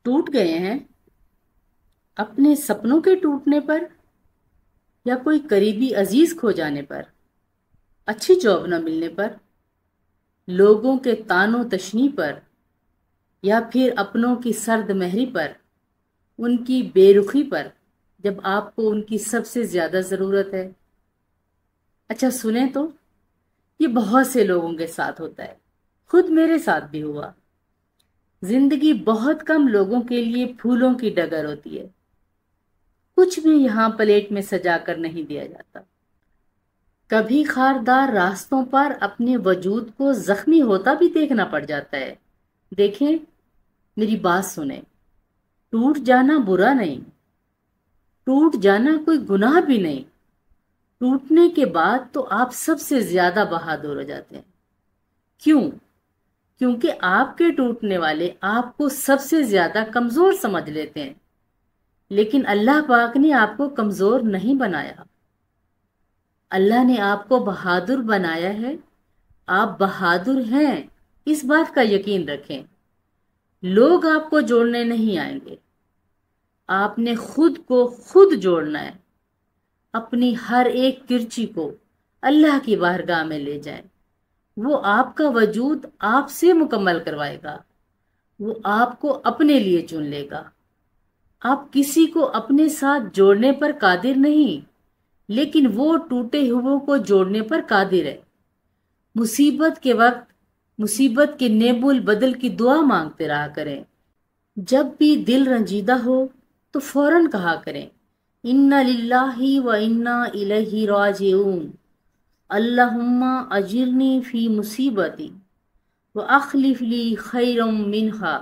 ٹوٹ گئے ہیں اپنے سپنوں کے ٹوٹنے پر، یا کوئی قریبی عزیز کھو جانے پر، اچھی جاب نہ ملنے پر، لوگوں کے طعن و تشنیع پر، یا پھر اپنوں کی سرد مہری پر، ان کی بے رخی پر، جب آپ کو ان کی سب سے زیادہ ضرورت ہے؟ اچھا سنیں تو، یہ بہت سے لوگوں کے ساتھ ہوتا ہے، خود میرے ساتھ بھی ہوا۔ زندگی بہت کم لوگوں کے لیے پھولوں کی ڈگر ہوتی ہے، کچھ بھی یہاں پلیٹ میں سجا کر نہیں دیا جاتا۔ کبھی خاردار راستوں پر اپنے وجود کو زخمی ہوتا بھی دیکھنا پڑ جاتا ہے۔ دیکھیں، میری بات سنیں، ٹوٹ جانا برا نہیں، ٹوٹ جانا کوئی گناہ بھی نہیں۔ ٹوٹنے کے بعد تو آپ سب سے زیادہ بہادر ہو جاتے ہیں۔ کیوں؟ کیونکہ آپ کے ٹوٹنے والے آپ کو سب سے زیادہ کمزور سمجھ لیتے ہیں، لیکن اللہ پاک نے آپ کو کمزور نہیں بنایا، اللہ نے آپ کو بہادر بنایا ہے۔ آپ بہادر ہیں، اس بات کا یقین رکھیں۔ لوگ آپ کو جوڑنے نہیں آئیں گے، آپ نے خود کو خود جوڑنا ہے۔ اپنی ہر ایک کرچی کو اللہ کی بارگاہ میں لے جائیں، وہ آپ کا وجود آپ سے مکمل کروائے گا، وہ آپ کو اپنے لیے چن لے گا۔ آپ کسی کو اپنے ساتھ جوڑنے پر قادر نہیں، لیکن وہ ٹوٹے ہوئے کو جوڑنے پر قادر ہے۔ مصیبت کے وقت مصیبت کے نیب البدل کی دعا مانگتے رہا کریں۔ جب بھی دل رنجیدہ ہو تو فوراً کہا کریں، انا للہ و انا الیہ راجعون، اللہم اجرنی فی مصیبتی واخلف لی خیرا منہا،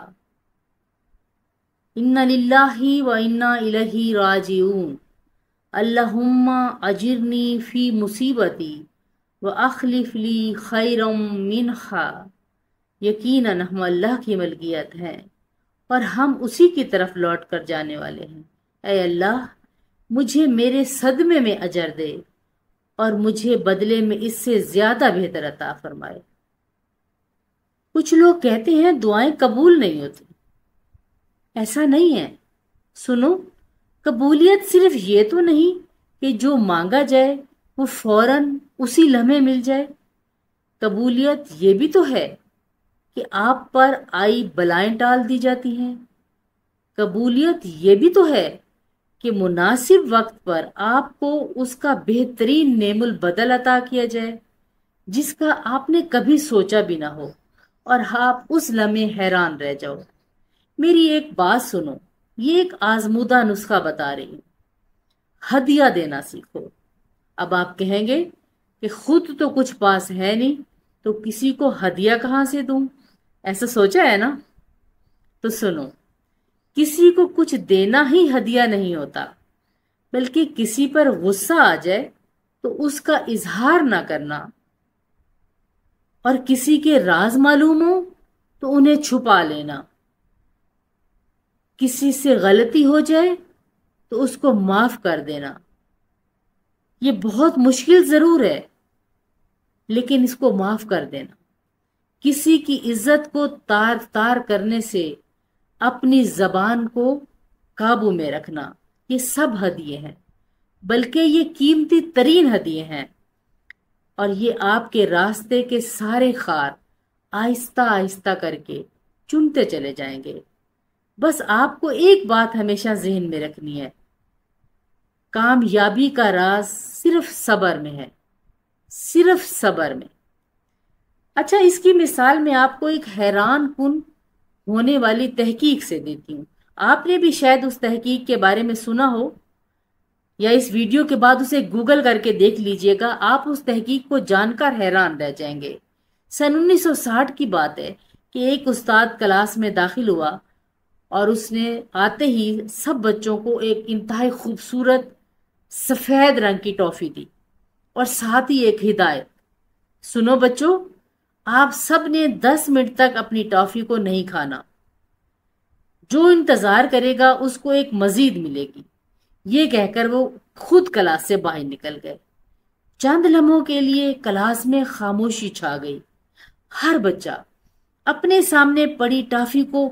انا للہ و انا الیہ راجعون، اللہم اجرنی فی مصیبتی واخلف لی خیرا منہا۔ یقیناً ہم اللہ کی ملکیت ہیں اور ہم اسی کی طرف لوٹ کر جانے والے ہیں۔ اے اللہ، مجھے میرے صدمے میں اجر دے اور مجھے بدلے میں اس سے زیادہ بہتر عطا فرمائے۔ کچھ لوگ کہتے ہیں دعائیں قبول نہیں ہوتی، ایسا نہیں ہے۔ سنو، قبولیت صرف یہ تو نہیں کہ جو مانگا جائے وہ فوراً اسی لمحے مل جائے۔ قبولیت یہ بھی تو ہے کہ آپ پر آئی بلائیں ٹال دی جاتی ہیں۔ قبولیت یہ بھی تو ہے کہ مناسب وقت پر آپ کو اس کا بہترین نعم البدل عطا کیا جائے، جس کا آپ نے کبھی سوچا بھی نہ ہو، اور آپ اس لمحے حیران رہ جاؤ۔ میری ایک بات سنو، یہ ایک آزمودہ نسخہ بتا رہی ہوں۔ ہدیہ دینا سیکھو۔ اب آپ کہیں گے کہ خود تو کچھ پاس ہے نہیں، تو کسی کو ہدیہ کہاں سے دوں؟ ایسا سوچا ہے نا؟ تو سنو، کسی کو کچھ دینا ہی ہدیہ نہیں ہوتا، بلکہ کسی پر غصہ آ جائے تو اس کا اظہار نہ کرنا، اور کسی کے راز معلوم ہو تو انہیں چھپا لینا، کسی سے غلطی ہو جائے تو اس کو معاف کر دینا۔ یہ بہت مشکل ضرور ہے، لیکن اس کو معاف کر دینا۔ کسی کی عزت کو تار تار کرنے سے اپنی زبان کو قابو میں رکھنا، یہ سب ہدیے ہیں، بلکہ یہ قیمتی ترین ہدیے ہیں، اور یہ آپ کے راستے کے سارے خار آہستہ آہستہ کر کے چنتے چلے جائیں گے۔ بس آپ کو ایک بات ہمیشہ ذہن میں رکھنی ہے، کامیابی کا راز صرف صبر میں ہے، صرف صبر میں۔ اچھا، اس کی مثال میں آپ کو ایک حیران کن ہونے والی تحقیق سے دیتی ہوں۔ آپ نے بھی شاید اس تحقیق کے بارے میں سنا ہو، یا اس ویڈیو کے بعد اسے گوگل کر کے دیکھ لیجئے گا، آپ اس تحقیق کو جان کر حیران رہ جائیں گے۔ سن 1960 کی بات ہے کہ ایک استاد کلاس میں داخل ہوا اور اس نے آتے ہی سب بچوں کو ایک انتہائی خوبصورت سفید رنگ کی ٹافی دی، اور ساتھ ہی ایک ہدایت: سنو بچوں، آپ سب نے 10 منٹ تک اپنی ٹافی کو نہیں کھانا، جو انتظار کرے گا اس کو ایک مزید ملے گی۔ یہ کہہ کر وہ خود کلاس سے باہر نکل گئے۔ چند لمحوں کے لیے کلاس میں خاموشی چھا گئی۔ ہر بچہ اپنے سامنے پڑی ٹافی کو